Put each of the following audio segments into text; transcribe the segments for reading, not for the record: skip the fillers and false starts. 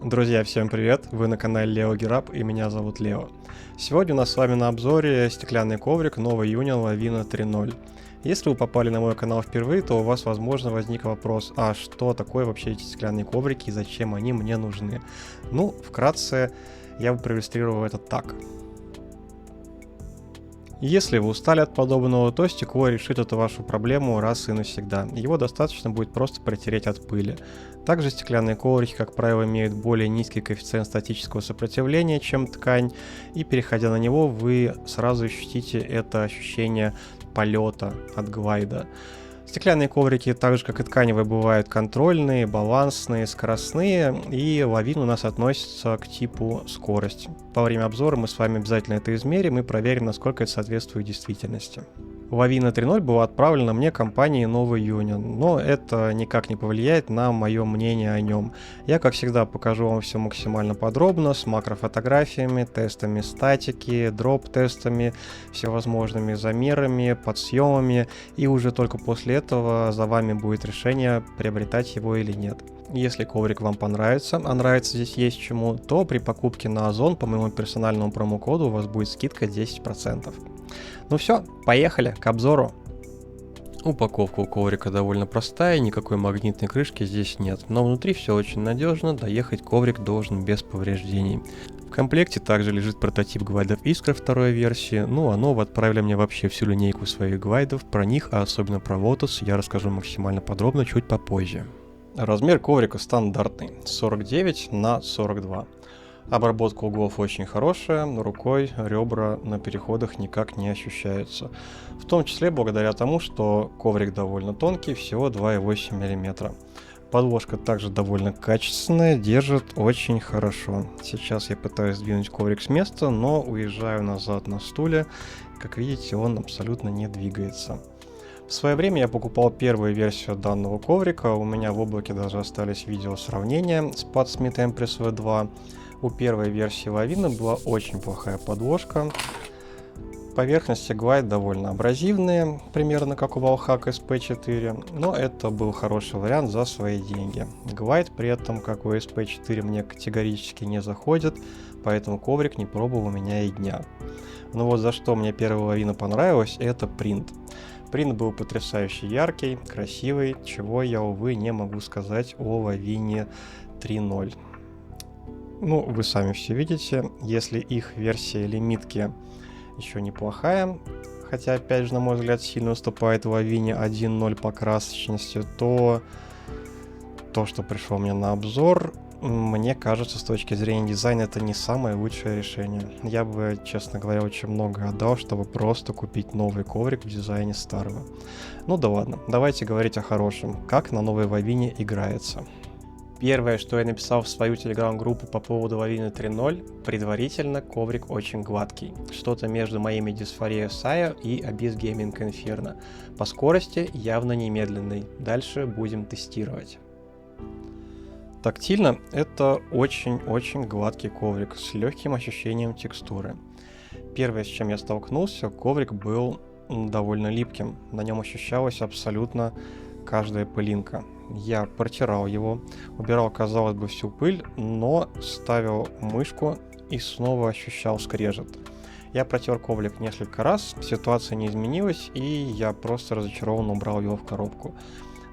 Друзья, всем привет! Вы на канале Лео Гераб и меня зовут Лео. Сегодня у нас с вами на обзоре стеклянный коврик новый Union Lavina 3.0. Если вы попали на мой канал впервые, то у вас, возможно, возник вопрос, а что такое вообще эти стеклянные коврики и зачем они мне нужны? Ну, вкратце, я бы проиллюстрировал это так. Если вы устали от подобного, то стекло решит эту вашу проблему раз и навсегда. Его достаточно будет просто протереть от пыли. Также стеклянные коврики, как правило, имеют более низкий коэффициент статического сопротивления, чем ткань, и переходя на него, вы сразу ощутите это ощущение полета от глайда. Стеклянные коврики, так же как и тканевые, бывают контрольные, балансные, скоростные, и Lavina у нас относится к типу скорость. Во время обзора мы с вами обязательно это измерим и проверим, насколько это соответствует действительности. Lavina 3.0 была отправлена мне компанией Новый Union, но это никак не повлияет на мое мнение о нем. Я, как всегда, покажу вам все максимально подробно, с макрофотографиями, тестами статики, дроп-тестами, всевозможными замерами, подсъемами, и уже только после этого за вами будет решение, приобретать его или нет. Если коврик вам понравится, а нравится здесь есть чему, то при покупке на Озон по моему персональному промокоду у вас будет скидка 10%. Ну все, поехали к обзору. Упаковка у коврика довольно простая, никакой магнитной крышки здесь нет, но внутри все очень надежно, доехать коврик должен без повреждений. В комплекте также лежит прототип глайдов Искра второй версии, ну а новые отправили мне вообще всю линейку своих глайдов, про них, а особенно про Lotus, я расскажу максимально подробно чуть попозже. Размер коврика стандартный, 49 на 42. Обработка углов очень хорошая, рукой ребра на переходах никак не ощущаются. В том числе благодаря тому, что коврик довольно тонкий, всего 2,8 мм. Подложка также довольно качественная, держит очень хорошо. Сейчас я пытаюсь сдвинуть коврик с места, но уезжаю назад на стуле. Как видите, он абсолютно не двигается. В свое время я покупал первую версию данного коврика, у меня в облаке даже остались видео сравнения с Padsmith Empress V2. У первой версии Lavina была очень плохая подложка. Поверхности глайд довольно абразивные, примерно как у Wallhack SP4, но это был хороший вариант за свои деньги. Глайд при этом, как у SP4, мне категорически не заходит, поэтому коврик не пробовал у меня и дня. Но вот за что мне первая Lavina понравилась, это принт. Принт был потрясающе яркий, красивый, чего я, увы, не могу сказать о Lavina 3.0. Ну, вы сами все видите, если их версия лимитки еще неплохая, хотя, опять же, на мой взгляд, сильно уступает Lavina 1.0 по красочности, то, что пришло мне на обзор, мне кажется, с точки зрения дизайна, это не самое лучшее решение. Я бы, честно говоря, очень много отдал, чтобы просто купить новый коврик в дизайне старого. Ну да ладно, давайте говорить о хорошем, как на новой Lavina играется. Первое, что я написал в свою телеграм-группу по поводу Lavina 3.0, предварительно коврик очень гладкий. Что-то между моими Dysphoria Sire и Abyss Gaming Inferno. По скорости явно не медленный. Дальше будем тестировать. Тактильно это очень-очень гладкий коврик с легким ощущением текстуры. Первое, с чем я столкнулся, коврик был довольно липким. На нем ощущалась абсолютно каждая пылинка. Я протирал его, убирал, казалось бы, всю пыль, но ставил мышку и снова ощущал скрежет. Я протер коврик несколько раз, ситуация не изменилась, и я просто разочарованно убрал его в коробку.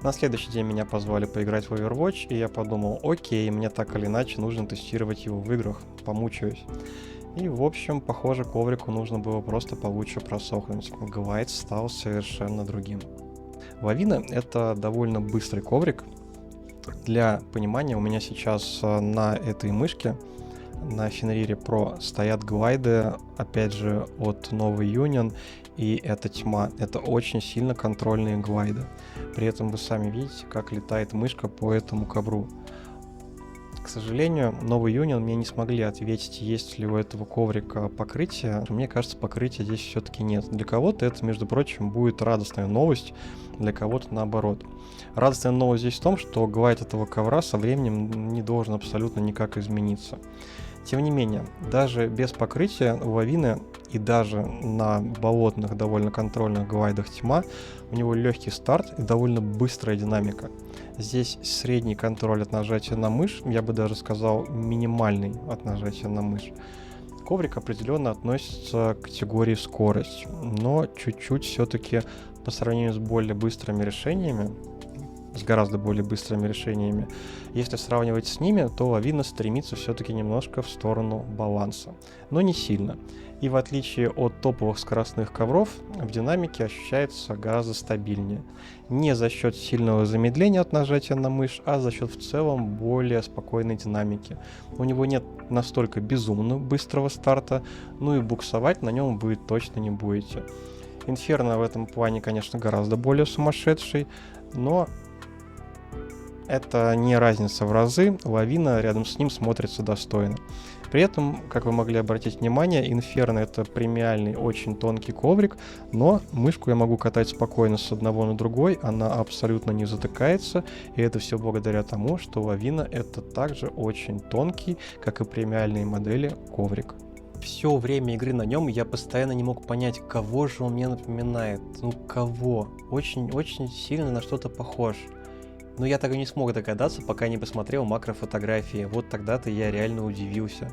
На следующий день меня позвали поиграть в Overwatch, и я подумал, окей, мне так или иначе нужно тестировать его в играх, помучаюсь. И, в общем, похоже, коврику нужно было просто получше просохнуть. Глайд стал совершенно другим. Lavina — это довольно быстрый коврик. Для понимания, у меня сейчас на этой мышке, на Fenrir Pro, стоят глайды, опять же, от Новый Union, и это тьма. Это очень сильно контрольные глайды. При этом вы сами видите, как летает мышка по этому ковру. К сожалению, Новый Union мне не смогли ответить, есть ли у этого коврика покрытие. Мне кажется, покрытия здесь все-таки нет. Для кого-то это, между прочим, будет радостная новость, для кого-то наоборот. Радостная новость здесь в том, что глайд этого ковра со временем не должен абсолютно никак измениться. Тем не менее, даже без покрытия у Авины и даже на болотных, довольно контрольных глайдах тьма, у него легкий старт и довольно быстрая динамика. Здесь средний контроль от нажатия на мышь, я бы даже сказал минимальный от нажатия на мышь. Коврик определенно относится к категории скорость, но чуть-чуть все-таки по сравнению с более быстрыми решениями, с гораздо более быстрыми решениями, если сравнивать с ними, то Авина стремится все-таки немножко в сторону баланса, но не сильно. И в отличие от топовых скоростных ковров, в динамике ощущается гораздо стабильнее. Не за счет сильного замедления от нажатия на мышь, а за счет в целом более спокойной динамики. У него нет настолько безумно быстрого старта, ну и буксовать на нем вы точно не будете. Инферно в этом плане, конечно, гораздо более сумасшедший, но это не разница в разы, Авина рядом с ним смотрится достойно. При этом, как вы могли обратить внимание, Инферно — это премиальный, очень тонкий коврик, но мышку я могу катать спокойно с одного на другой, она абсолютно не затыкается, и это все благодаря тому, что Авина — это также очень тонкий, как и премиальные модели, коврик. Все время игры на нем я постоянно не мог понять, кого же он мне напоминает. Ну кого? Очень сильно на что-то похож. Но я так и не смог догадаться, пока не посмотрел макрофотографии. Вот тогда-то я реально удивился.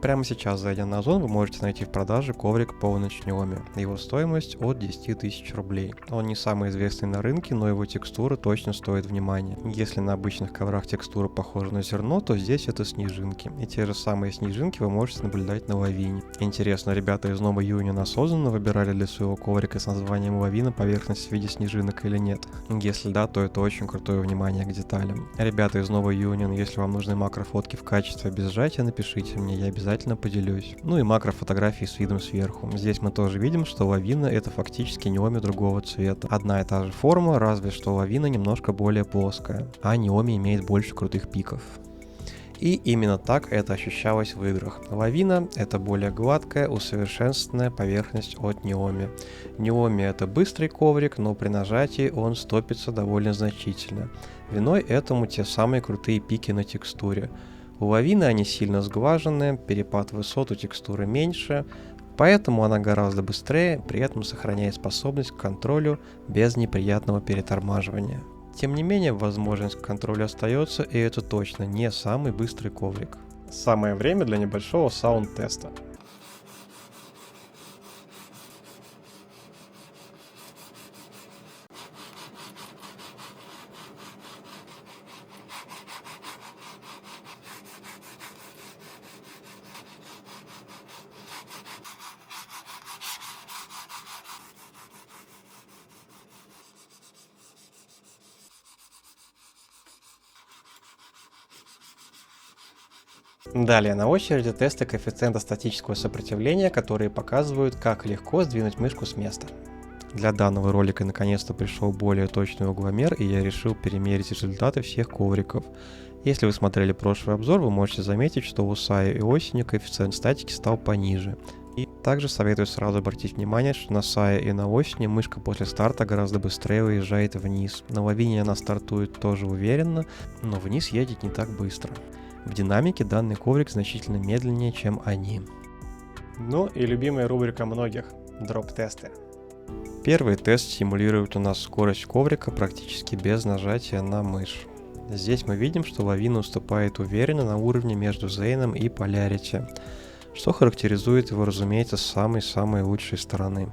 Прямо сейчас, зайдя на Озон, вы можете найти в продаже коврик полночь Неоми. Его стоимость от 10 тысяч рублей. Он не самый известный на рынке, но его текстура точно стоит внимания. Если на обычных коврах текстура похожа на зерно, то здесь это снежинки. И те же самые снежинки вы можете наблюдать на Авине. Интересно, ребята из Нового Union осознанно выбирали для своего коврика с названием Авина поверхность в виде снежинок или нет? Если да, то это очень крутое внимание к деталям. Ребята из Нового Union, если вам нужны макрофотки в качестве без сжатия, напишите мне, я обязательно поделюсь. Ну и макрофотографии с видом сверху. Здесь мы тоже видим, что Авина — это фактически Неоми другого цвета. Одна и та же форма, разве что Авина немножко более плоская, а Неоми имеет больше крутых пиков. И именно так это ощущалось в играх. Авина — это более гладкая, усовершенствованная поверхность от Неоми. Неоми — это быстрый коврик, но при нажатии он стопится довольно значительно. Виной этому те самые крутые пики на текстуре. У Авины они сильно сглаженные, перепад высот у текстуры меньше, поэтому она гораздо быстрее, при этом сохраняя способность к контролю без неприятного перетормаживания. Тем не менее, возможность к контролю остается, и это точно не самый быстрый коврик. Самое время для небольшого саунд-теста. Далее на очереди тесты коэффициента статического сопротивления, которые показывают, как легко сдвинуть мышку с места. Для данного ролика наконец-то пришел более точный угломер, и я решил перемерить результаты всех ковриков. Если вы смотрели прошлый обзор, вы можете заметить, что у Сая и Осени коэффициент статики стал пониже. И также советую сразу обратить внимание, что на Сая и на Осени мышка после старта гораздо быстрее уезжает вниз. На Авине она стартует тоже уверенно, но вниз едет не так быстро. В динамике данный коврик значительно медленнее, чем они. Ну и любимая рубрика многих – дроп-тесты. Первый тест симулирует у нас скорость коврика практически без нажатия на мышь. Здесь мы видим, что Авина уступает уверенно на уровне между Зейном и Полярити, что характеризует его, разумеется, с самой-самой лучшей стороны.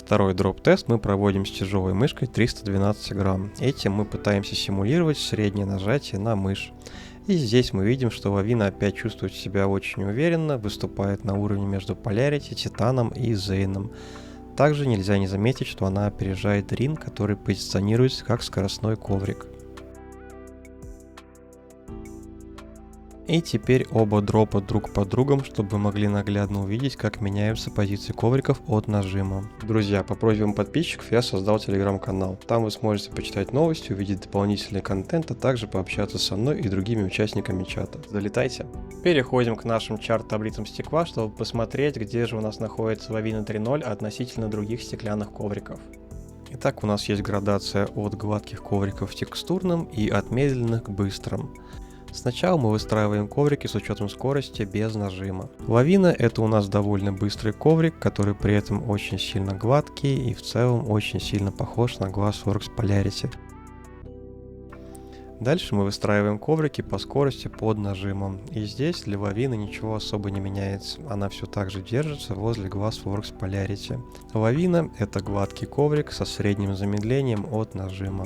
Второй дроп-тест мы проводим с тяжелой мышкой 312 грамм. Этим мы пытаемся симулировать среднее нажатие на мышь. И здесь мы видим, что Авина опять чувствует себя очень уверенно, выступает на уровне между Полярити, Титаном и Зейном. Также нельзя не заметить, что она опережает Рин, который позиционируется как скоростной коврик. И теперь оба дропа друг под другом, чтобы вы могли наглядно увидеть, как меняются позиции ковриков от нажима. Друзья, по просьбам подписчиков я создал телеграм-канал. Там вы сможете почитать новости, увидеть дополнительный контент, а также пообщаться со мной и другими участниками чата. Залетайте! Переходим к нашим чарт-таблицам стекла, чтобы посмотреть, где же у нас находится Авина 3.0 относительно других стеклянных ковриков. Итак, у нас есть градация от гладких ковриков к текстурным и от медленных к быстрым. Сначала мы выстраиваем коврики с учетом скорости без нажима. Лавина — это у нас довольно быстрый коврик, который при этом очень сильно гладкий и в целом очень сильно похож на Glassworks Polarity. Дальше мы выстраиваем коврики по скорости под нажимом. И здесь для лавины ничего особо не меняется. Она все так же держится возле Glassworks Polarity. Лавина — это гладкий коврик со средним замедлением от нажима.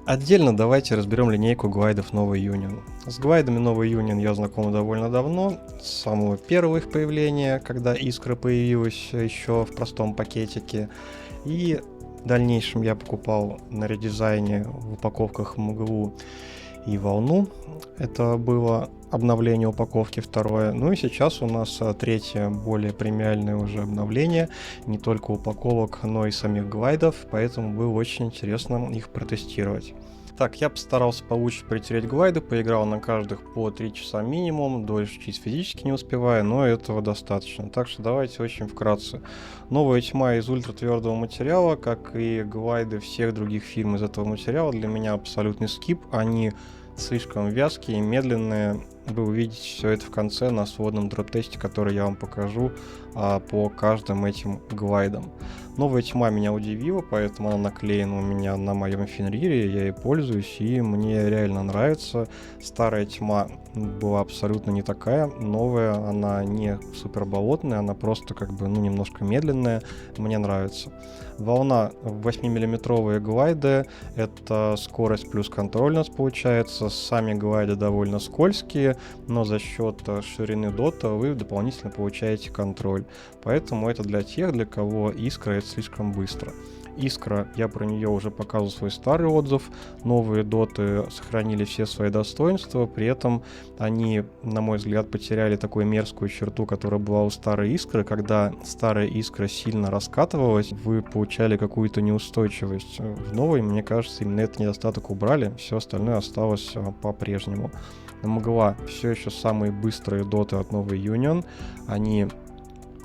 Отдельно давайте разберем линейку глайдов Новый Union. С глайдами Новый Union я знаком довольно давно, с самого первого их появления, когда Искра появилась еще в простом пакетике. И в дальнейшем я покупал на редизайне в упаковках МГУ и Волну. Это было обновление упаковки второе. Ну и сейчас у нас третье, более премиальное уже обновление. Не только упаковок, но и самих глайдов. Поэтому было очень интересно их протестировать. Так, я постарался получше притереть глайды, поиграл на каждых по 3 часа минимум, дольше чисто физически не успеваю, но этого достаточно. Так что давайте очень вкратце. Новая тьма из ультратвердого материала, как и глайды всех других фирм из этого материала, для меня абсолютный скип. Они слишком вязкие, медленные. Вы увидите все это в конце на сводном дроп-тесте, который я вам покажу по каждым этим глайдам. Новая тьма меня удивила, поэтому она наклеена у меня на моем Фенрире, я ей пользуюсь, и мне реально нравится. Старая тьма была абсолютно не такая, новая, она не супер болотная, она просто немножко медленная, мне нравится. Волна 8-миллиметровые глайды, это скорость плюс контроль у нас получается. Сами глайды довольно скользкие, но за счет ширины дота вы дополнительно получаете контроль. Поэтому это для тех, для кого Искра это слишком быстро. Искра, я про нее уже показывал свой старый отзыв. Новые доты сохранили все свои достоинства, при этом они, на мой взгляд, потеряли такую мерзкую черту, которая была у старой Искры. Когда старая Искра сильно раскатывалась, вы получали какую-то неустойчивость. В новой, мне кажется, именно этот недостаток убрали, все остальное осталось по-прежнему. Мгла все еще самые быстрые доты от Новой Union. Они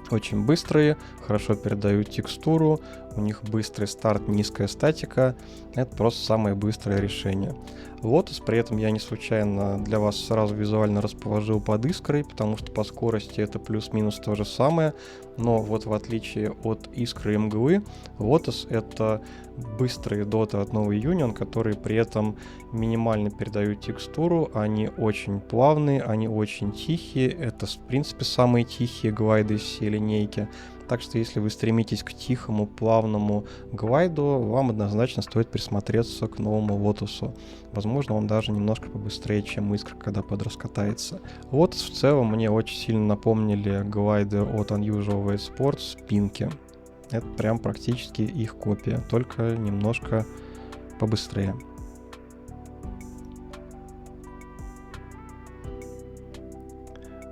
очень быстрые, хорошо передают текстуру, у них быстрый старт, низкая статика. Это просто самое быстрое решение. Lotus при этом я не случайно для вас сразу визуально расположил под Искрой, потому что по скорости это плюс-минус то же самое. Но вот в отличие от Искры и Мглы, Lotus это быстрые доты от Новой Union, которые при этом минимально передают текстуру, они очень плавные, они очень тихие. Это в принципе самые тихие глайды из всей линейки. Так что если вы стремитесь к тихому, плавному глайду, вам однозначно стоит присмотреться к новому Lotus. Возможно, он даже немножко побыстрее, чем Искра, когда подраскатается. Lotus в целом мне очень сильно напомнили глайды от Unusual Weight Sports Пинки. Это прям практически их копия, только немножко побыстрее.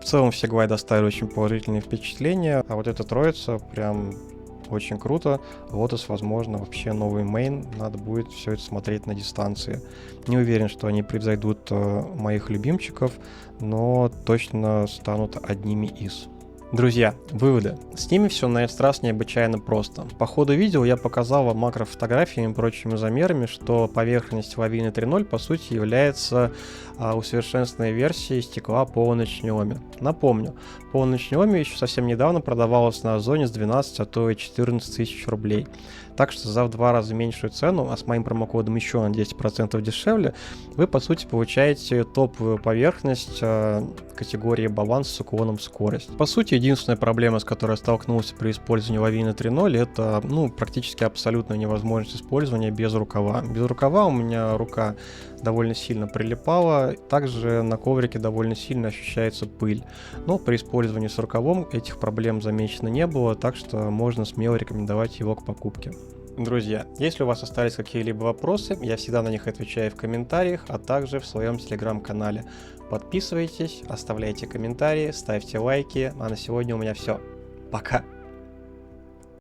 В целом все глайды оставили очень положительные впечатления, а вот эта троица прям очень круто. Lotus, возможно, вообще новый мейн, надо будет все это смотреть на дистанции. Не уверен, что они превзойдут моих любимчиков, но точно станут одними из. Друзья, выводы. С ними все на этот раз необычайно просто. По ходу видео я показал вам макрофотографиями и прочими замерами, что поверхность Лавины 3.0 по сути является усовершенствованной версией стекла Полночь Xiaomi. Напомню, Полночь Xiaomi еще совсем недавно продавалась на Озоне с 12, а то и 14 тысяч рублей. Так что за в 2 раза меньшую цену, а с моим промокодом еще на 10% дешевле, вы по сути получаете топовую поверхность категории баланс с уклоном в скорость. По сути, единственная проблема, с которой я столкнулся при использовании Лавины 3.0, это практически абсолютная невозможность использования без рукава. Без рукава у меня рука довольно сильно прилипала, также на коврике довольно сильно ощущается пыль. Но при использовании с рукавом этих проблем замечено не было, так что можно смело рекомендовать его к покупке. Друзья, если у вас остались какие-либо вопросы, я всегда на них отвечаю в комментариях, а также в своем телеграм-канале. Подписывайтесь, оставляйте комментарии, ставьте лайки, а на сегодня у меня все. Пока!